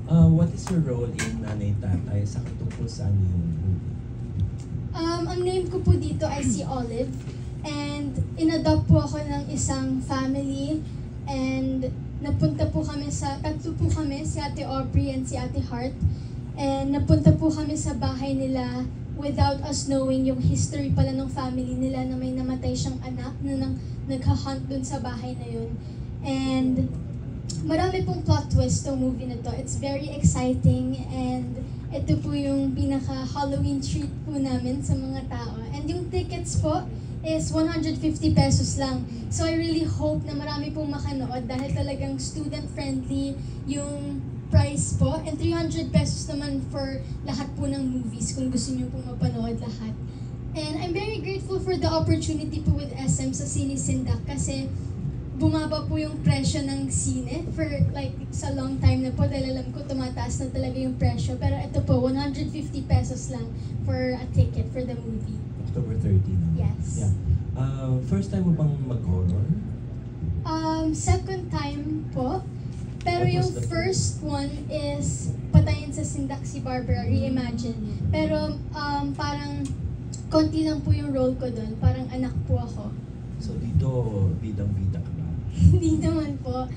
What is your role in Nanay Tatay sa katungkol saan yung movie? Ang name ko po dito ay si Olive. And in-adopt po ako ng isang family. And napunta po kami tatlo po kami, si Ate Aubrey and si Ate Heart. And napunta po kami sa bahay nila without us knowing yung history pala ng family nila na may namatay siyang anak na nagha-hunt dun sa bahay na yun. And marami pong plot twist tong movie na to. It's very exciting and ito po yung pinaka-Halloween treat po namin sa mga tao. And yung tickets po is 150 pesos lang. So I really hope na marami pong makanood dahil talagang student-friendly yung price po. And 300 pesos naman for lahat po ng movies kung gusto niyo pong mapanood lahat. And I'm very grateful for the opportunity po with SM sa Sinisindak kasi bumaba po yung presyo ng sine for like sa long time na po dahil alam ko tumataas na talaga yung presyo. Pero ito po, 150 pesos lang for a ticket for the movie. October 13. Yes. Yeah. First time mo bang mag-horror? Second time po. Pero What was yung the first one is Patayin sa Sindak si Barbara, Reimagine. Pero parang konti lang po yung role ko doon. Parang anak po ako. So dito, bidang-bida ka ba? Hindi naman po.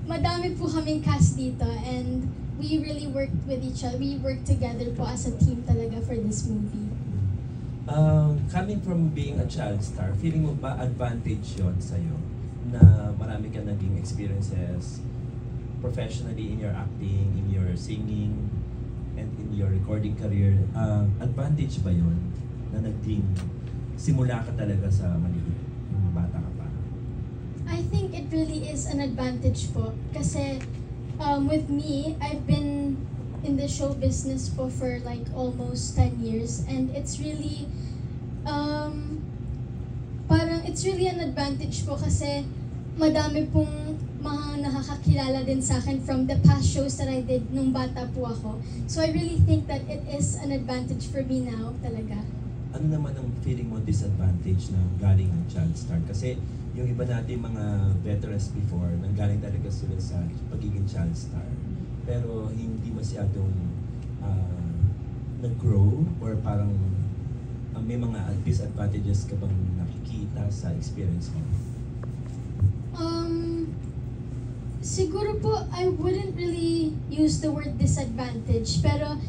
Madami po kaming cast dito and we really worked with each other. We worked together po as a team talaga for this movie. Coming from being a child star, feeling mo ba advantage yon sa'yo na marami ka naging experiences professionally in your acting, in your singing, and in your recording career? Advantage ba yon na naging simula ka talaga sa maliit, yung bata ka pa? I think it really is an advantage po kasi with me, I've been in the show business po for like almost 10 years and it's really parang it's really an advantage po kasi madami pong mga nakakakilala din sa akin from the past shows that I did nung bata po ako. So I really think that it is an advantage for me now talaga. Ano naman ang feeling mo disadvantage na galing ng child star? Kasi yung iba natin mga veterans before, nanggaling talaga sila sa pagiging child star. Pero hindi masyadong nag-grow or parang may mga disadvantages ka bang nakikita sa experience mo? Siguro po, I wouldn't really use the word disadvantage. Pero,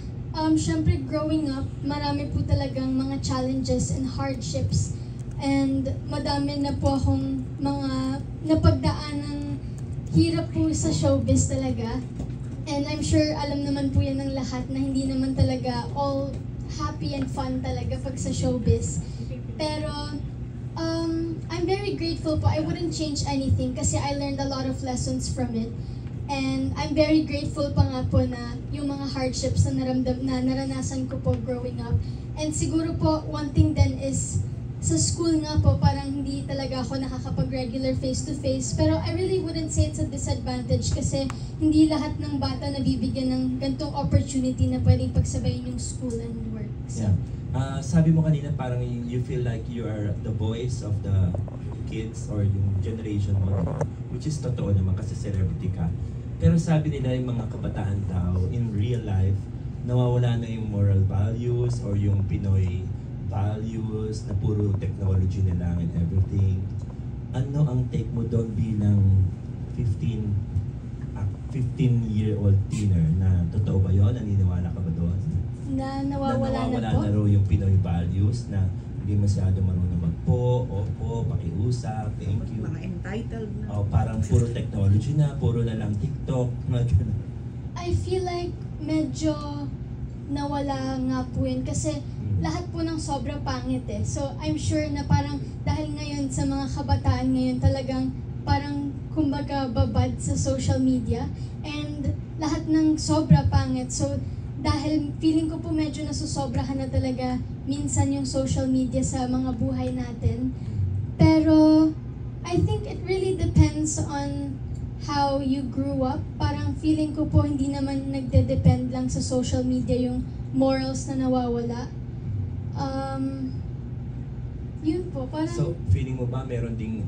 syempre growing up, marami po talagang mga challenges and hardships. And madami na po akong mga napagdaanang hirap po sa showbiz talaga. And I'm sure alam naman po yan ng lahat na hindi naman talaga all happy and fun talaga pag sa showbiz. Pero, I'm very grateful po. I wouldn't change anything kasi I learned a lot of lessons from it. And I'm very grateful pa nga po na yung mga hardships na naranasan ko po growing up. And siguro po, one thing then is, sa school nga po, parang hindi talaga ako nakakapag-regular face-to-face. Pero I really wouldn't say it's a disadvantage kasi hindi lahat ng bata nabibigyan ng ganitong opportunity na pwedeng pagsabayin yung school and work. So, Yeah. Sabi mo kanina parang you feel like you are the voice of the kids or yung generation mo, which is totoo naman kasi celebrity ka. Pero sabi nila yung mga kabataan daw, in real life, nawawala na yung moral values or yung Pinoy values na puro technology na lang and everything. Ano ang take mo doon bilang 15-year-old teener na totoo ba yun? Naniniwala ka ba doon? na nawawala na po. Na raw yung Pinoy values na hindi masyado marunong magpo, opo, pakiusap, thank you. Mga entitled na. Parang puro technology na, puro na lang TikTok, mga ganun. I feel like medyo nawala nga po yun kasi lahat po ng sobrang pangit eh. So I'm sure na parang dahil ngayon sa mga kabataan ngayon talagang parang kumbaga babad sa social media and lahat ng sobra pangit. So dahil feeling ko po medyo nasusobrahan na talaga minsan yung social media sa mga buhay natin. Pero I think it really depends on how you grew up. Parang feeling ko po hindi naman nagde-depend lang sa social media yung morals na nawawala. Yun po, parang... So, feeling mo ba meron ding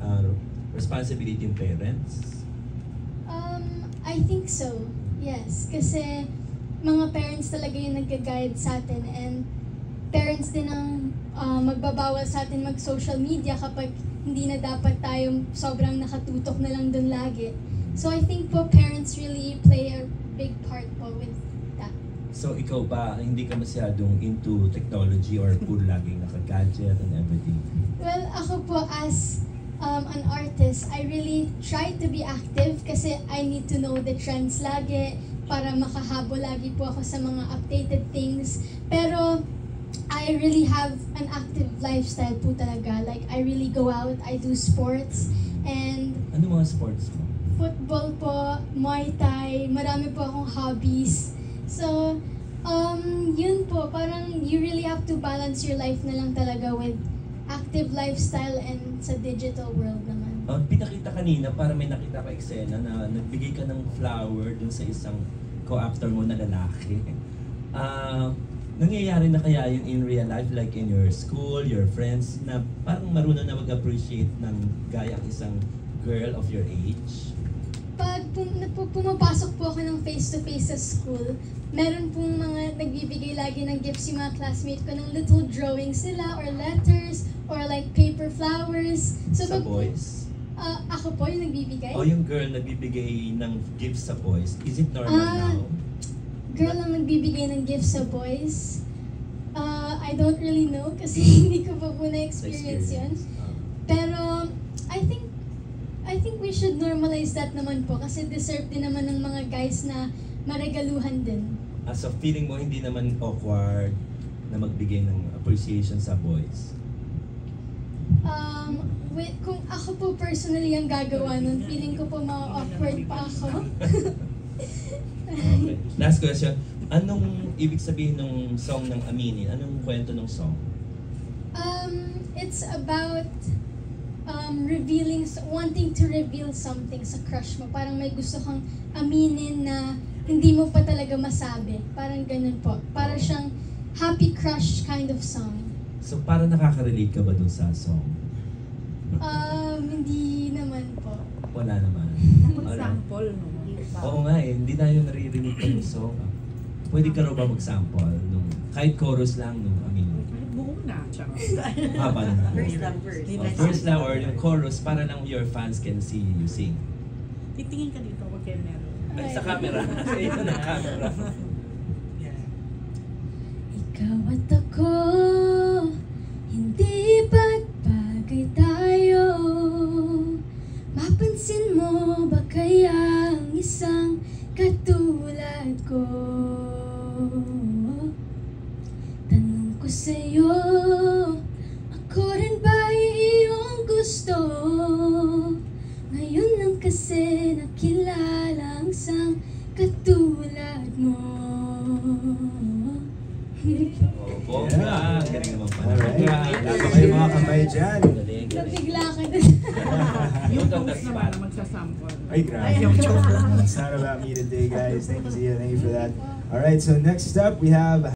responsibility yung parents? I think so. Yes, kasi mga parents talaga yung nag-guide sa atin, and parents din ang magbabawal sa atin mag-social media kapag hindi na dapat tayong sobrang nakatutok na lang dun lagi. So I think po parents really play a big part po with that. So ikaw ba, hindi ka masyadong into technology or puro laging naka-gadget and everything? Well, ako po as an artist, I really try to be active kasi I need to know the trends lagi para makahabol lagi po ako sa mga updated things. Pero I really have an active lifestyle po talaga. Like, I really go out, I do sports, and Ano mga sports mo? football po, Muay Thai, marami po akong hobbies. So, yun po, parang you really have to balance your life na lang talaga with active lifestyle and sa digital world naman. Pinakita kanina, para may nakita ka eksena na nagbigay ka ng flower dun sa isang co-actor mo na lalaki. Nangyayari na kaya yun in real life, like in your school, your friends, na parang marunong na mag-appreciate ng gaya ang isang girl of your age? Pag pumapasok po ako ng face-to-face sa school, meron pong mga nagbibigay lagi ng gifts yung mga classmates ko ng little drawings sila or letters or like paper flowers. So, Sa pag- boys? Ako po yung nagbibigay. O yung girl nagbibigay ng gifts sa boys, is it normal now? Girl ang nagbibigay ng gifts sa boys. I don't really know kasi hindi ko pa po na-experience yun. Pero I think we should normalize that naman po kasi deserve din naman ng mga guys na maregaluhan din. So feeling mo hindi naman awkward na magbigay ng appreciation sa boys? Kung ako po personally ang gagawa nun, feeling ko po ma-awkward pa ako. Okay. Last question. Anong ibig sabihin ng song ng Aminin? Anong kwento ng song? It's about wanting to reveal something sa crush mo. Parang may gusto kang aminin na hindi mo pa talaga masabi. Parang ganun po. Para siyang happy crush kind of song. So para nakaka-relate ka ba dun sa song? Hindi naman po. Wala naman. Mag-sample, no? Oo nga eh, hindi tayo naririnig pa yung song. Pwede ka raw ba mag-sample nung kahit chorus lang nung Aminin? Kahit buo na, tsaka. Haba na. First lang. Or yung chorus para lang your fans can see you sing. Titingin ka dito, wag kayo meron. Ay, sa camera. Sa ito na camera. Ikaw at ako, hindi ba't bagay tayo? Mapansin mo ba kaya ang isang katulad ko? Tanong ko sa'yo, ako rin ba iyong gusto? Ngayon lang kasi nakilala ang isang katulad mo. Bongga! Galing naman pala. Alright. Laban kayo mga kamay dyan. Galing, galing. Nabigla ka na. Yung Ikaw, host that's naman bad. na magsasample. Ay, grabe. It's not about me today, guys. Thank you for that. Alright, so next up we have